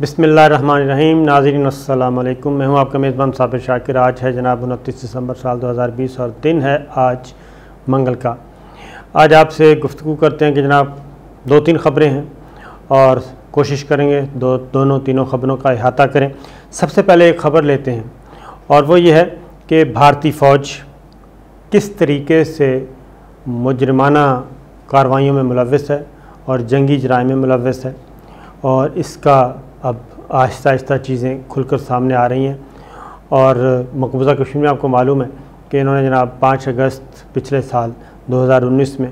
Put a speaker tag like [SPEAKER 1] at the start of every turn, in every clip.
[SPEAKER 1] बिस्मिल्लाहिर्रहमानिर्रहीम। नाज़रीन अस्सलाम वालेकुम। मैं हूं आपका मेज़बान साबिर शाकिर। आज है जनाब 29 दिसंबर साल 2020 और दिन है आज मंगल का। आज आपसे गुफ्तगू करते हैं कि जनाब 2-3 ख़बरें हैं और कोशिश करेंगे दोनों तीनों ख़बरों का अहाता करें। सबसे पहले एक ख़बर लेते हैं और वो ये है कि भारतीय फ़ौज किस तरीके से मुजरिमाना कार्रवाइयों में मुलव्वस है और जंगी जराइम में मुलव्वस है, और इसका अब आहिस्ता आहिस्ता चीज़ें खुलकर सामने आ रही हैं। और मकबूजा कश्मीर में आपको मालूम है कि इन्होंने जनाब 5 अगस्त पिछले साल 2019 में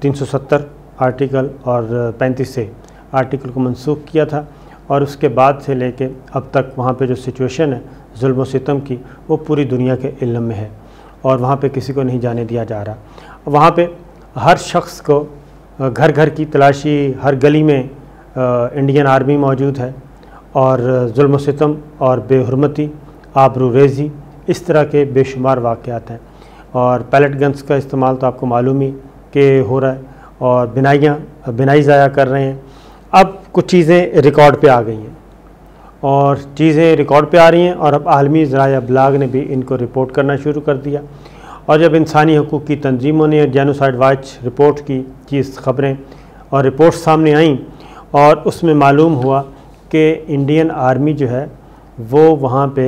[SPEAKER 1] 370 आर्टिकल और 35 से आर्टिकल को मनसूख किया था, और उसके बाद से लेके अब तक वहाँ पे जो सिचुएशन है जुल्म व सितम की, वो पूरी दुनिया के इल्म में है और वहाँ पे किसी को नहीं जाने दिया जा रहा। वहाँ पे हर शख्स को घर घर की तलाशी, हर गली में इंडियन आर्मी मौजूद है और जुल्म सितम और बेहुरमती, आबरूरेज़ी, इस तरह के बेशुमार वाक़यात हैं। और पैलेट गन्स का इस्तेमाल तो आपको मालूम ही कि हो रहा है, और बिनाई ज़ाया कर रहे हैं। अब कुछ चीज़ें रिकॉर्ड पे आ गई हैं और चीज़ें रिकॉर्ड पे आ रही हैं, और अब आलमी ज़राए अबलाग ने भी इनको रिपोर्ट करना शुरू कर दिया। और जब इंसानी हकूक़ की तंजीमों ने जेनोसाइड वॉच रिपोर्ट की चीज़ खबरें और रिपोर्ट सामने आईं, और उसमें मालूम हुआ कि इंडियन आर्मी जो है वो वहाँ पे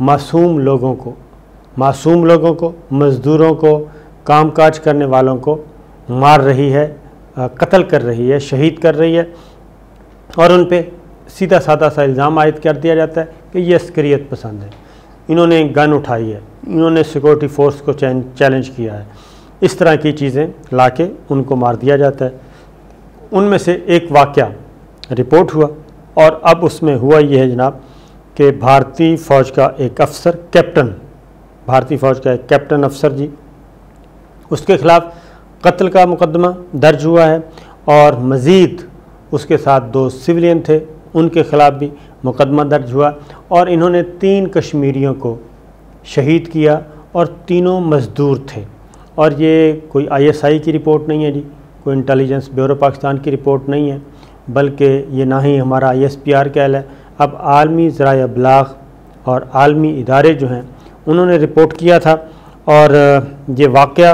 [SPEAKER 1] मासूम लोगों को, मज़दूरों को, कामकाज करने वालों को मार रही है, कत्ल कर रही है, शहीद कर रही है, और उन पे सीधा साधा सा इल्ज़ाम आयद कर दिया जाता है कि ये अस्करियत पसंद है, इन्होंने गन उठाई है, इन्होंने सिक्योरिटी फोर्स को चैलेंज किया है। इस तरह की चीज़ें लाके उनको मार दिया जाता है। उनमें से एक वाक़या रिपोर्ट हुआ, और अब उसमें हुआ ये है जनाब कि भारतीय फ़ौज का एक अफसर, भारतीय फ़ौज का एक कैप्टन अफसर जी, उसके ख़िलाफ़ कत्ल का मुकदमा दर्ज हुआ है, और मज़ीद उसके साथ 2 सिविलियन थे, उनके ख़िलाफ़ भी मुकदमा दर्ज हुआ। और इन्होंने 3 कश्मीरियों को शहीद किया, और तीनों मज़दूर थे। और ये कोई ISI की रिपोर्ट नहीं है जी, कोई इंटेलिजेंस ब्यूरो पाकिस्तान की रिपोर्ट नहीं है, बल्कि ये ना ही हमारा ISPR कहल है। अब आलमी ज़राए अबलाग और आलमी इदारे जो हैं उन्होंने रिपोर्ट किया था। और ये वाक़या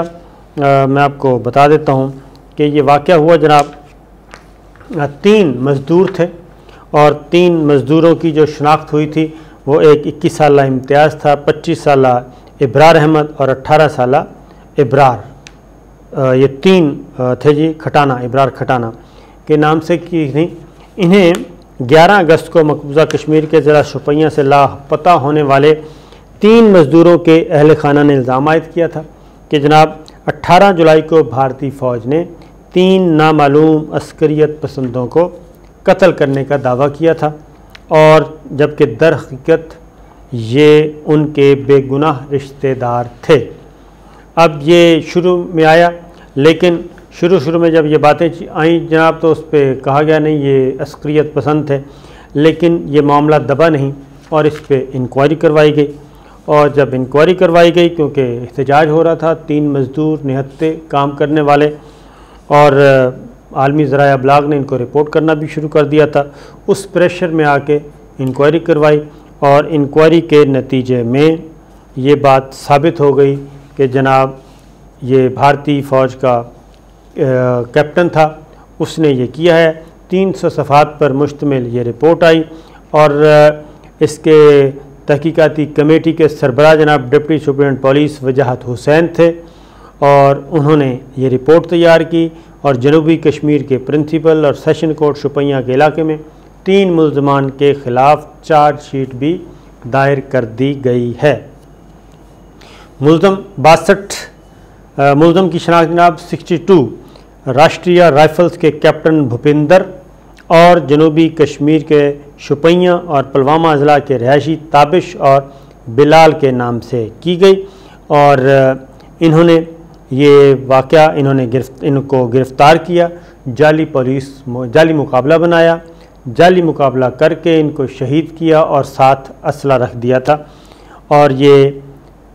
[SPEAKER 1] मैं आपको बता देता हूँ कि ये वाक़या हुआ जनाब, 3 मज़दूर थे, और 3 मज़दूरों की जो शनाख्त हुई थी वो एक 21 साला इम्तियाज़ था, 25 साला इब्रार अहमद और 18 साला इब्रार। ये 3 थे जी, इब्रार खटाना के नाम से की थी। इन्हें 11 अगस्त को मकबूजा कश्मीर के ज़िला शुपियाँ से लापता होने वाले 3 मज़दूरों के अहल खाना ने इल्ज़ाम आयद किया था कि जनाब 18 जुलाई को भारतीय फ़ौज ने 3 नामालूम अस्करियत पसंदों को कत्ल करने का दावा किया था, और जबकि दर हकीकत ये उनके बेगुनाह रिश्तेदार थे। अब ये शुरू में आया, लेकिन शुरू में जब ये बातें आई जनाब, तो उस पर कहा गया नहीं ये अस्करियत पसंद थे, लेकिन ये मामला दबा नहीं और इस पर इंक्वायरी करवाई गई। और जब इंक्वायरी करवाई गई, क्योंकि एहतजाज हो रहा था, 3 मज़दूर निहत्ते काम करने वाले, और आलमी ज़राए अबलाग ने इनको रिपोर्ट करना भी शुरू कर दिया था, उस प्रेशर में आके इंक्वायरी करवाई, और इंक्वायरी के नतीजे में ये बात साबित हो गई कि जनाब ये भारतीय फ़ौज का कैप्टन था, उसने ये किया है। 300 सफ़हात पर मुश्तमिल ये रिपोर्ट आई, और इसके तहकीकाती कमेटी के सरबराह जनाब डिप्टी सुपरिटेंडेंट पुलिस वजाहत हुसैन थे, और उन्होंने ये रिपोर्ट तैयार की, और जनूबी कश्मीर के प्रिंसिपल और सेशन कोर्ट शुपियाँ के इलाके में 3 मुल्ज़मान के ख़िलाफ़ चार्जशीट भी दायर कर दी गई है। मुल्ज़म की शनाख्त जनाब 62 राष्ट्रीय राइफ़ल्स के कैप्टन भूपिंदर और जनूबी कश्मीर के शुपियाँ और पुलवामा ज़िला के रहायशी ताबिश और बिलाल के नाम से की गई। और इन्होंने ये वाक़या इनको गिरफ़्तार किया, जाली मुकाबला बनाया, जाली मुकाबला करके इनको शहीद किया और साथ असला रख दिया था। और ये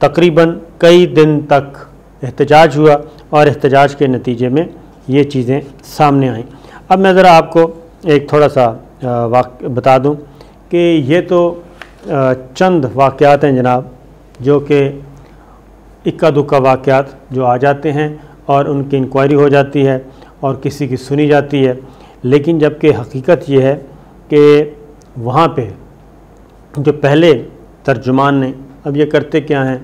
[SPEAKER 1] तकरीबन कई दिन तक एहतजाज हुआ, और एहतजाज के नतीजे में ये चीज़ें सामने आईं। अब मैं ज़रा आपको एक थोड़ा सा बता दूं कि ये तो चंद वाक़यात हैं जनाब, जो कि इक्का दुक्का वाक़यात जो आ जाते हैं और उनकी इंक्वायरी हो जाती है और किसी की सुनी जाती है। लेकिन जबकि हकीकत ये है कि वहाँ पे जो पहले तर्जुमान ने, अब ये करते क्या हैं,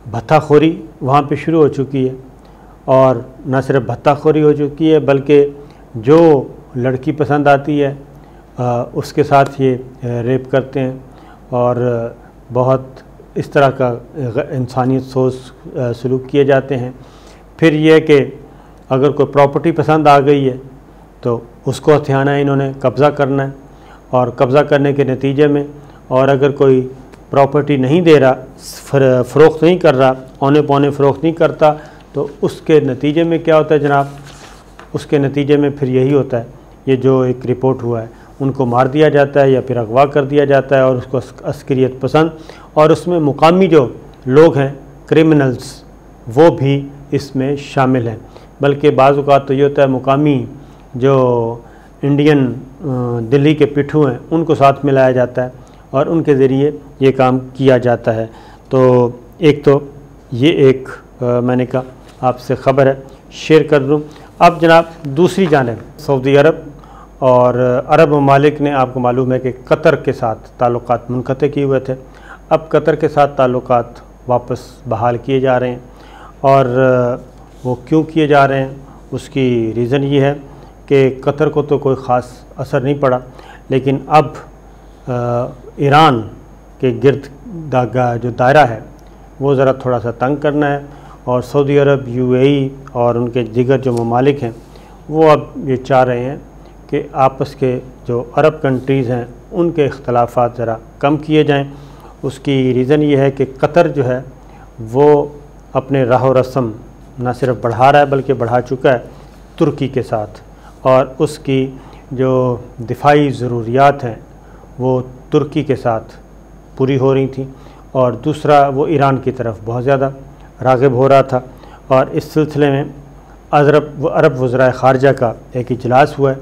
[SPEAKER 1] भत्ताखोरी वहाँ पे शुरू हो चुकी है, और न सिर्फ भत्ताखोरी हो चुकी है बल्कि जो लड़की पसंद आती है उसके साथ ये रेप करते हैं, और बहुत इस तरह का इंसानियत सोच सलूक किए जाते हैं। फिर ये कि अगर कोई प्रॉपर्टी पसंद आ गई है तो उसको हथियाना है, इन्होंने कब्ज़ा करना है, और कब्ज़ा करने के नतीजे में, और अगर कोई प्रॉपर्टी नहीं दे रहा, फ़रोख्त नहीं कर रहा, औने पौने फ़रोख्त नहीं करता, तो उसके नतीजे में क्या होता है जनाब, उसके नतीजे में फिर यही होता है, ये जो एक रिपोर्ट हुआ है, उनको मार दिया जाता है या फिर अगवा कर दिया जाता है, और उसको अस्करियत पसंद, और उसमें मुकामी जो लोग हैं, क्रिमिनल्स, वो भी इसमें शामिल हैं। बल्कि बाज़ औक़ात तो ये होता है मुकामी जो इंडियन दिल्ली के पिट्ठू हैं उनको साथ मिलाया जाता है और उनके ज़रिए ये काम किया जाता है। तो एक तो ये एक मैंने कहा आपसे ख़बर है, शेयर कर दूँ। अब जनाब दूसरी जानिब सऊदी अरब और अरब ममालिक ने, आपको मालूम है कि कतर के साथ ताल्लुकात मुनक़ते किए हुए थे, अब कतर के साथ ताल्लुकात वापस बहाल किए जा रहे हैं, और वो क्यों किए जा रहे हैं उसकी रीज़न ये है कि कतर को तो कोई ख़ास असर नहीं पड़ा, लेकिन अब ईरान के गिर्द जो दायरा है वो ज़रा थोड़ा सा तंग करना है, और सऊदी अरब, यूएई और उनके दीगर जो ममालिक हैं वो अब ये चाह रहे हैं कि आपस के जो अरब कंट्रीज़ हैं उनके इख्तलाफात ज़रा कम किए जाएं। उसकी रीज़न ये है कि कतर जो है वो अपने राह रस्म न सिर्फ बढ़ा रहा है बल्कि बढ़ा चुका है तुर्की के साथ, और उसकी जो दिफाई ज़रूरियात हैं वो तुर्की के साथ पूरी हो रही थी, और दूसरा वो ईरान की तरफ बहुत ज़्यादा राग़िब हो रहा था। और इस सिलसिले में अरब वज़राए ख़ारजा का एक इजलास हुआ है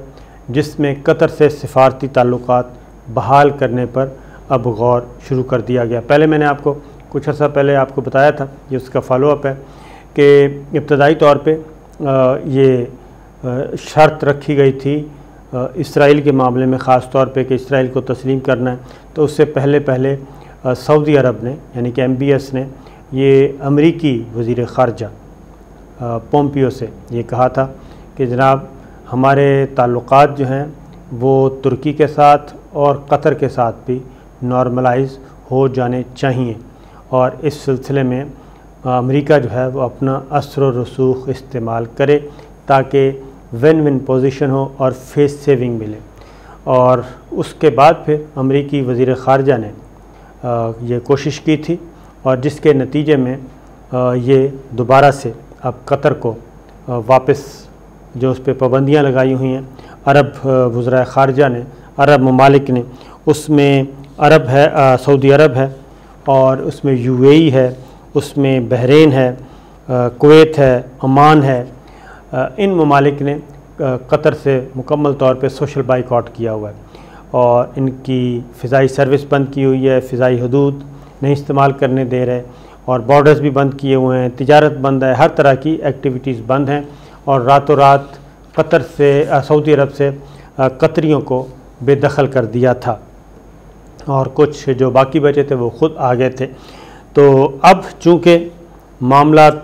[SPEAKER 1] जिसमें कतर से सिफारती ताल्लुकात बहाल करने पर अब गौर शुरू कर दिया गया। पहले मैंने आपको कुछ अर्सा पहले आपको बताया था, ये उसका फ़ॉलोअप है कि इब्तदाई तौर पे ये शर्त रखी गई थी इसराइल के मामले में, ख़ास तौर पे कि इसराइल को तस्लीम करना है। तो उससे पहले सऊदी अरब ने, यानी कि MBS ने, ये अमरीकी वज़ीर ख़ारजा पोम्पियो से ये कहा था कि जनाब हमारे ताल्लुकात जो हैं वो तुर्की के साथ और कतर के साथ भी नॉर्मलाइज हो जाने चाहिए, और इस सिलसिले में अमेरिका जो है वो अपना असर व रसूख इस्तेमाल करे ताकि विन विन पोजीशन हो और फेस सेविंग मिले। और उसके बाद फिर अमेरिकी वज़ीर ख़ारजा ने ये कोशिश की थी, और जिसके नतीजे में ये दोबारा से अब कतर को वापस जो उस पर पाबंदियाँ लगाई हुई हैं अरब वज़राए ख़ारजा ने, अरब ममालिक ने, उसमें अरब है, सऊदी अरब है, और उसमें UAE है, उसमें बहरीन है, कुवैत है, ओमान है, इन ममालिक ने कतर से मुकम्मल तौर पे सोशल बाइकआउट किया हुआ है, और इनकी फ़िज़ाई सर्विस बंद की हुई है, फ़िज़ाई हदूद नहीं इस्तेमाल करने दे रहे, और बॉर्डर्स भी बंद किए हुए हैं, तिजारत बंद है, हर तरह की एक्टिविटीज़ बंद हैं, और रातों रात कतर से सऊदी अरब से कतरियों को बेदखल कर दिया था, और कुछ जो बाकी बचे थे वो ख़ुद आ गए थे। तो अब चूँकि मामलात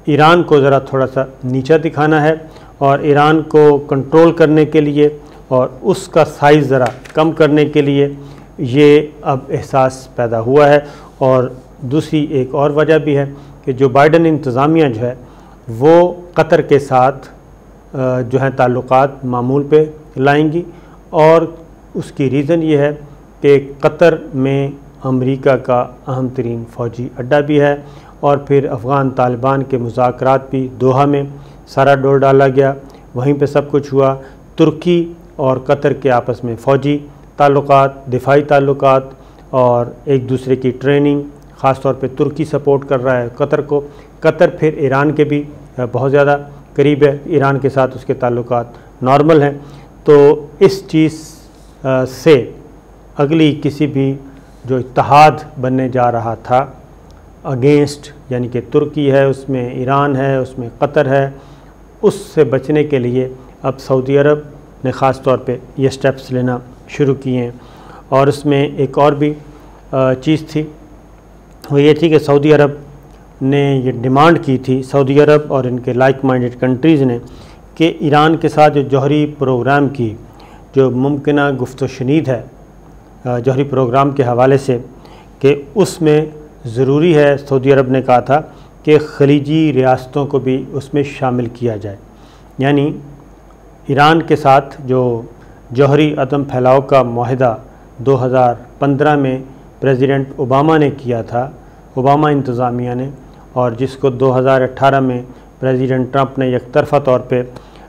[SPEAKER 1] ईरान को ज़रा थोड़ा सा नीचा दिखाना है, और ईरान को कंट्रोल करने के लिए और उसका साइज़ ज़रा कम करने के लिए ये अब एहसास पैदा हुआ है। और दूसरी एक और वजह भी है कि जो बाइडन इंतज़ामिया जो है वो कतर के साथ जो है ताल्लुकात मामूल पे लाएंगी, और उसकी रीज़न ये है कि कतर में अमेरिका का अहम तरीन फ़ौजी अड्डा भी है, और फिर अफ़गान तालिबान के मुज़ाकरात भी दोहा में सारा डोर डाला गया, वहीं पे सब कुछ हुआ। तुर्की और कतर के आपस में फ़ौजी ताल्लुकात, दिफाई ताल्लुकात और एक दूसरे की ट्रेनिंग, ख़ास तौर पे तुर्की सपोर्ट कर रहा है कतर को। कतर फिर ईरान के भी बहुत ज़्यादा करीब है, ईरान के साथ उसके ताल्लुकात नॉर्मल हैं। तो इस चीज़ से अगली किसी भी जो इत्तेहाद बनने जा रहा था अगेंस्ट, यानी कि तुर्की है, उसमें ईरान है, उसमें कतर है, उससे बचने के लिए अब सऊदी अरब ने ख़ास तौर पे ये स्टेप्स लेना शुरू किए हैं। और उसमें एक और भी चीज़ थी, वो ये थी कि सऊदी अरब ने ये डिमांड की थी, सऊदी अरब और इनके लाइक माइंडेड कंट्रीज़ ने, कि ईरान के साथ जो जौहरी प्रोग्राम की जो मुमकिना गुफ्त शनीद है जौहरी प्रोग्राम के हवाले से, कि उसमें ज़रूरी है, सऊदी अरब ने कहा था कि खलीजी रियासतों को भी उसमें शामिल किया जाए। यानी ईरान के साथ जो जौहरी अदम फैलाव का माहिदा 2015 में प्रेसिडेंट ओबामा ने किया था, ओबामा इंतज़ामिया ने, और जिसको 2018 में प्रेसिडेंट ट्रंप ने एकतरफ़ा तौर पे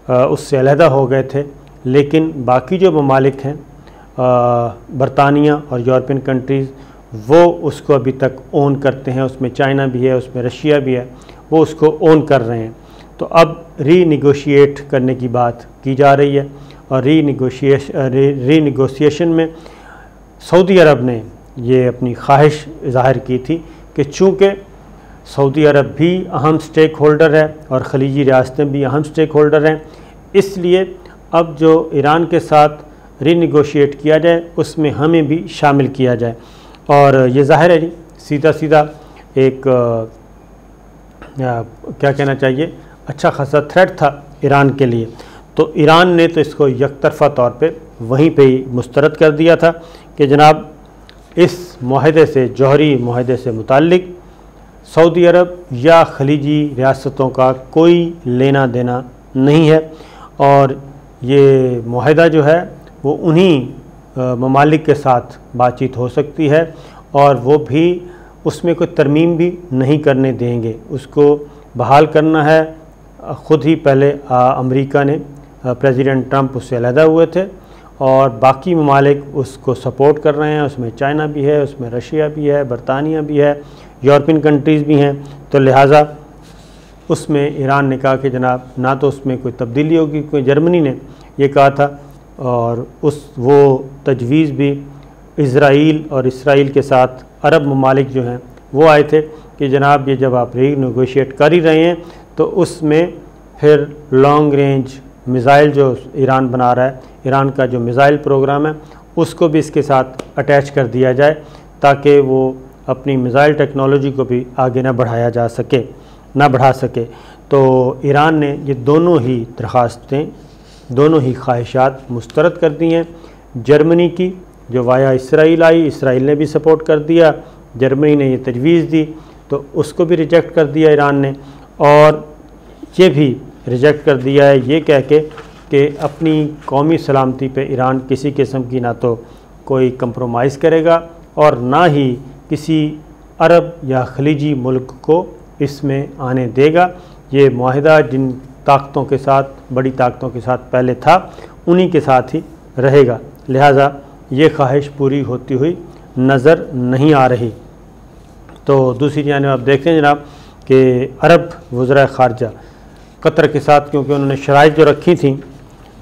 [SPEAKER 1] उससे अलहदा हो गए थे। लेकिन बाकी जो ममालिक हैं, बरतानिया और यूरोपियन कंट्रीज़, वो उसको अभी तक ओन करते हैं। उसमें चाइना भी है, उसमें रशिया भी है, वो उसको ओन कर रहे हैं। तो अब रीनिगोशिएट करने की बात की जा रही है, और रीनिगोशिएशन में सऊदी अरब ने ये अपनी ख्वाहिश ज़ाहिर की थी कि चूँकि सऊदी अरब भी अहम स्टेक होल्डर है और ख़लीजी रियासतें भी अहम स्टेक होल्डर हैं, इसलिए अब जो ईरान के साथ रीनिगोशिएट किया जाए उसमें हमें भी शामिल किया जाए। और ये ज़ाहिर है जी, सीधा सीधा एक क्या कहना चाहिए, अच्छा खासा थ्रेट था ईरान के लिए। तो ईरान ने तो इसको यकतरफ़ा तौर पे वहीं पे ही मुस्तरद कर दिया था कि जनाब इस माहदे से, जौहरी माहदे से मुताल्लिक़ सऊदी अरब या खलीजी रियासतों का कोई लेना देना नहीं है, और ये माहदा जो है वो उन्हीं ममालिक के साथ बातचीत हो सकती है, और वो भी उसमें कोई तरमीम भी नहीं करने देंगे। उसको बहाल करना है। ख़ुद ही पहले अमेरिका ने, प्रेसिडेंट ट्रंप उससे अलहदा हुए थे, और बाकी ममालिक उसको सपोर्ट कर रहे हैं। उसमें चाइना भी है, उसमें रशिया भी है, बरतानिया भी है, यूरोपियन कंट्रीज़ भी हैं। तो लिहाजा उसमें ईरान ने कहा कि जनाब ना तो उसमें कोई तब्दीली होगी, कोई जर्मनी ने ये कहा था, और वो तजवीज़ भी इज़राइल और इसराइल के साथ अरब ममालिक जो हैं वो आए थे कि जनाब ये जब आप रीनेगोशिएट कर ही रहे हैं तो उसमें फिर लॉन्ग रेंज मिज़ाइल जो ईरान बना रहा है, ईरान का जो मिज़ाइल प्रोग्राम है, उसको भी इसके साथ अटैच कर दिया जाए, ताकि वो अपनी मिज़ाइल टेक्नोलॉजी को भी आगे ना बढ़ा सके। तो ईरान ने ये दोनों ही दरख्वास्तें, दोनों ही ख्वाहिशात मुस्तरद कर दी हैं। जर्मनी की जो वाया इसराइल आई, इसराइल ने भी सपोर्ट कर दिया, जर्मनी ने ये तजवीज़ दी तो उसको भी रिजेक्ट कर दिया ईरान ने, और ये भी रिजेक्ट कर दिया है ये कह के कि अपनी कौमी सलामती पे ईरान किसी किस्म की ना तो कोई कंप्रोमाइज़ करेगा और ना ही किसी अरब या खलीजी मुल्क को इसमें आने देगा। ये माहिदा जिन ताकतों के साथ, बड़ी ताकतों के साथ पहले था, उन्हीं के साथ ही रहेगा। लिहाजा ये ख्वाहिश पूरी होती हुई नज़र नहीं आ रही। तो दूसरी जानिब आप देखते हैं जनाब कि अरब वज़रा ख़ारजा कतर के साथ, क्योंकि उन्होंने शराइत जो रखी थी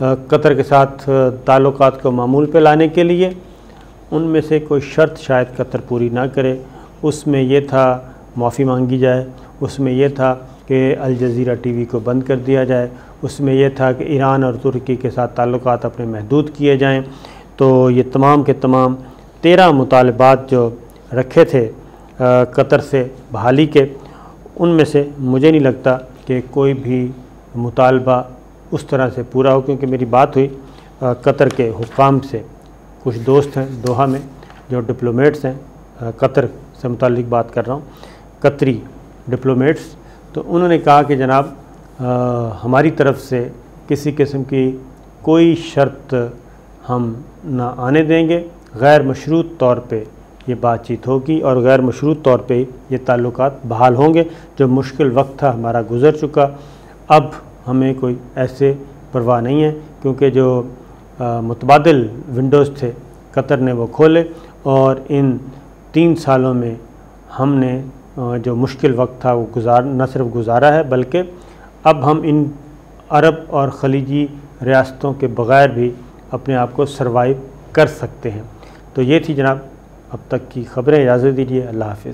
[SPEAKER 1] कतर के साथ ताल्लुकात को मामूल पे लाने के लिए, उनमें से कोई शर्त शायद कतर पूरी ना करे। उसमें यह था माफ़ी मांगी जाए, उसमें यह था कि अल जज़ीरा टीवी को बंद कर दिया जाए, उसमें यह था कि ईरान और तुर्की के साथ ताल्लुकात अपने महदूद किए जाएं। तो ये तमाम के तमाम 13 मुतालबात जो रखे थे कतर से बहाली के, उनमें से मुझे नहीं लगता कि कोई भी मुतालबा उस तरह से पूरा हो। क्योंकि मेरी बात हुई कतर के हुक्काम से, कुछ दोस्त हैं दोहा में जो डिप्लोमेट्स हैं, कतर से मुताल्लिक़ बात कर रहा हूँ, कतरी डिप्लोमेट्स, तो उन्होंने कहा कि जनाब हमारी तरफ से किसी किस्म की कोई शर्त हम ना आने देंगे, गैर मशरूत तौर पे ये बातचीत होगी और गैर मशरूत तौर पे ये ताल्लुकात बहाल होंगे। जो मुश्किल वक्त था हमारा गुज़र चुका, अब हमें कोई ऐसे परवाह नहीं है, क्योंकि जो मुतबादिल विंडोज़ थे कतर ने वो खोले, और इन 3 सालों में हमने जो मुश्किल वक्त था वो न सिर्फ गुजारा है, बल्कि अब हम इन अरब और खलीजी रियासतों के बग़ैर भी अपने आप को सर्वाइव कर सकते हैं। तो ये थी जनाब अब तक की ख़बरें। इजाज़त दीजिए, अल्लाह हाफ़िज़।